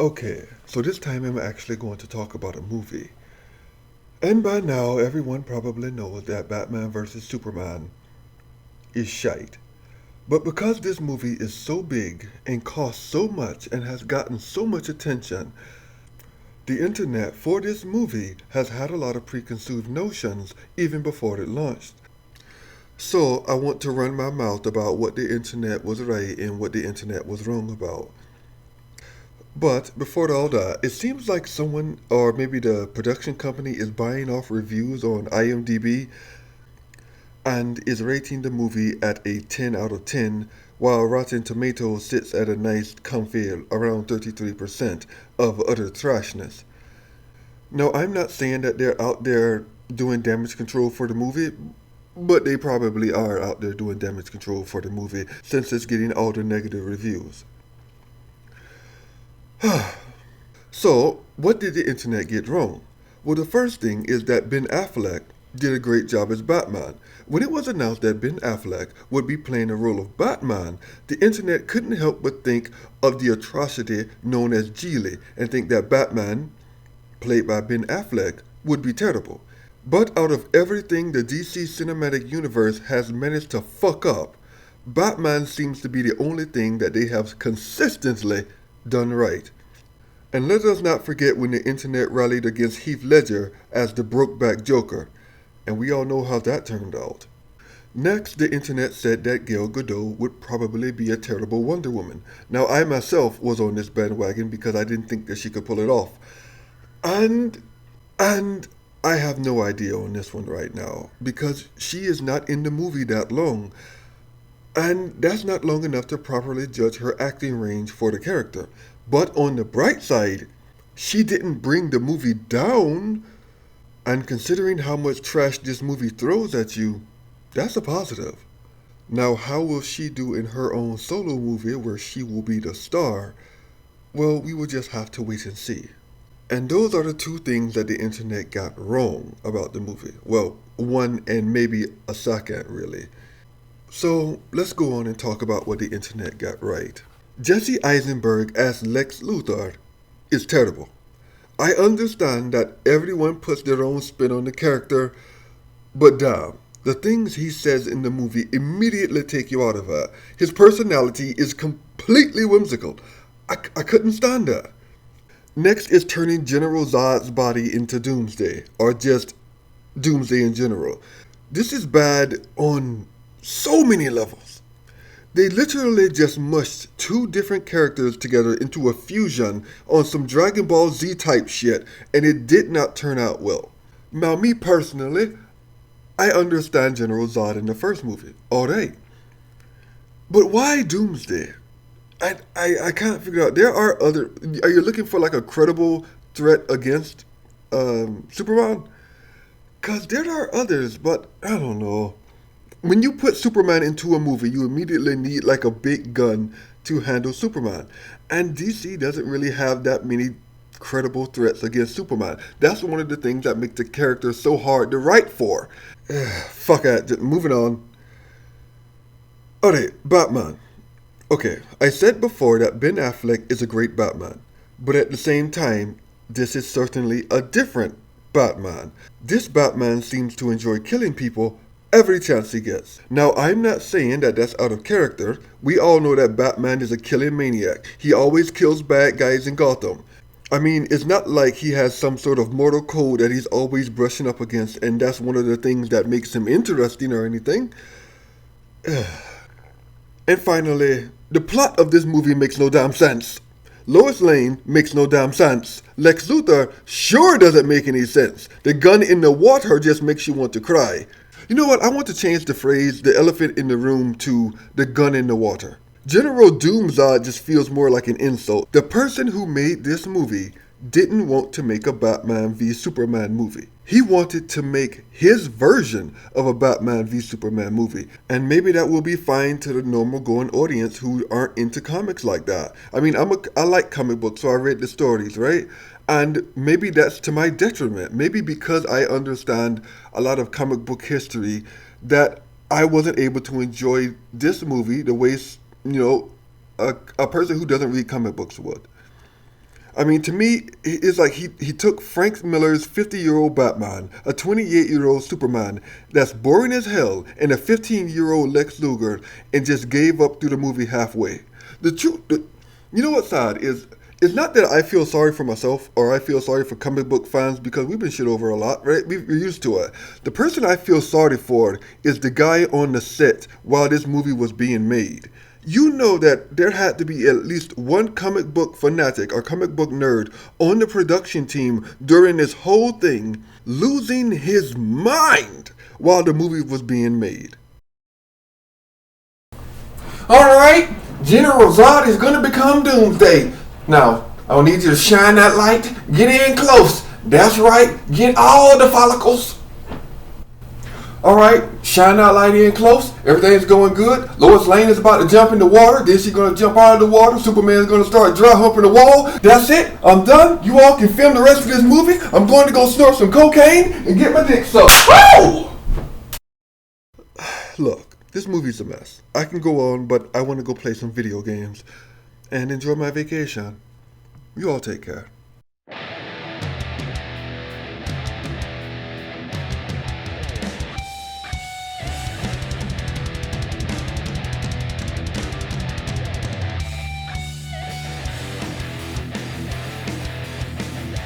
Okay, so this time I'm actually going to talk about a movie. And by now, everyone probably knows that Batman vs. Superman is shite. But because this movie is so big and costs so much and has gotten so much attention, the internet for this movie has had a lot of preconceived notions even before it launched. So I want to run my mouth about what the internet was right and what the internet was wrong about. But before all that, it seems like someone, or maybe the production company, is buying off reviews on IMDb and is rating the movie at a 10 out of 10, while Rotten Tomatoes sits at a nice, comfy around 33% of utter trashness. Now, I'm not saying that they're out there doing damage control for the movie, but they probably are out there doing damage control for the movie since it's getting all the negative reviews. So, what did the internet get wrong? Well, the first thing is that Ben Affleck did a great job as Batman. When it was announced that Ben Affleck would be playing the role of Batman, the internet couldn't help but think of the atrocity known as Geely and think that Batman, played by Ben Affleck, would be terrible. But out of everything the DC Cinematic Universe has managed to fuck up, Batman seems to be the only thing that they have consistently done right. And let us not forget when the internet rallied against Heath Ledger as the Brokeback Joker, and we all know how that turned out. Next, the internet said that Gal Gadot would probably be a terrible Wonder Woman. Now, I myself was on this bandwagon because I didn't think that she could pull it off. And, and I have no idea on this one right now because she is not in the movie that long. And that's not long enough to properly judge her acting range for the character. But on the bright side, she didn't bring the movie down. And considering how much trash this movie throws at you, that's a positive. Now, how will she do in her own solo movie where she will be the star? Well, we will just have to wait and see. And those are the two things that the internet got wrong about the movie. Well, one and maybe a second, really. So let's go on and talk about what the internet got right. Jesse Eisenberg as Lex Luthor is terrible. I understand that everyone puts their own spin on the character, but damn, the things he says in the movie immediately take you out of it. His personality is completely whimsical. I couldn't stand that. Next is turning General Zod's body into Doomsday, or just Doomsday in general. This is bad on so many levels. They literally just mushed two different characters together into a fusion on some Dragon Ball Z type shit, and it did not turn out well. Now, me personally, I understand General Zod in the first movie, alright. But why Doomsday? I can't figure out. There are other. Are you looking for like a credible threat against Superman? Because there are others, but I don't know. When you put Superman into a movie, you immediately need like a big gun to handle Superman. And DC doesn't really have that many credible threats against Superman. That's one of the things that make the character so hard to write for. Fuck it, just moving on. Alright, Batman. Okay, I said before that Ben Affleck is a great Batman. But at the same time, this is certainly a different Batman. This Batman seems to enjoy killing people every chance he gets. Now, I'm not saying that that's out of character. We all know that Batman is a killing maniac. He always kills bad guys in Gotham. I mean, it's not like he has some sort of mortal code that he's always brushing up against, and that's one of the things that makes him interesting or anything. And finally, the plot of this movie makes no damn sense. Lois Lane makes no damn sense. Lex Luthor sure doesn't make any sense. The gun in the water just makes you want to cry. You know what? I want to change the phrase the elephant in the room to the gun in the water. General Doomzod just feels more like an insult. The person who made this movie didn't want to make a Batman v Superman movie. He wanted to make his version of a Batman v Superman movie. And maybe that will be fine to the normal going audience who aren't into comics like that. I mean, I like comic books, so I read the stories, right? And maybe that's to my detriment. Maybe because I understand a lot of comic book history that I wasn't able to enjoy this movie the way, a person who doesn't read comic books would. I mean, to me, it's like he took Frank Miller's 50-year-old Batman, a 28-year-old Superman that's boring as hell, and a 15-year-old Lex Luger, and just gave up through the movie halfway. The truth, you know what's sad is, it's not that I feel sorry for myself or I feel sorry for comic book fans because we've been shit over a lot, right? We're used to it. The person I feel sorry for is the guy on the set while this movie was being made. You know that there had to be at least one comic book fanatic or comic book nerd on the production team during this whole thing losing his mind while the movie was being made. Alright, General Zod is gonna become Doomsday. Now, I need you to shine that light, get in close. That's right, get all the follicles. Alright, shine that light in close. Everything's going good. Lois Lane is about to jump in the water. Then she's going to jump out of the water. Superman's going to start dry humping the wall. That's it. I'm done. You all can film the rest of this movie. I'm going to go snort some cocaine and get my dick sucked. Woo! Look, this movie's a mess. I can go on, but I want to go play some video games and enjoy my vacation. You all take care.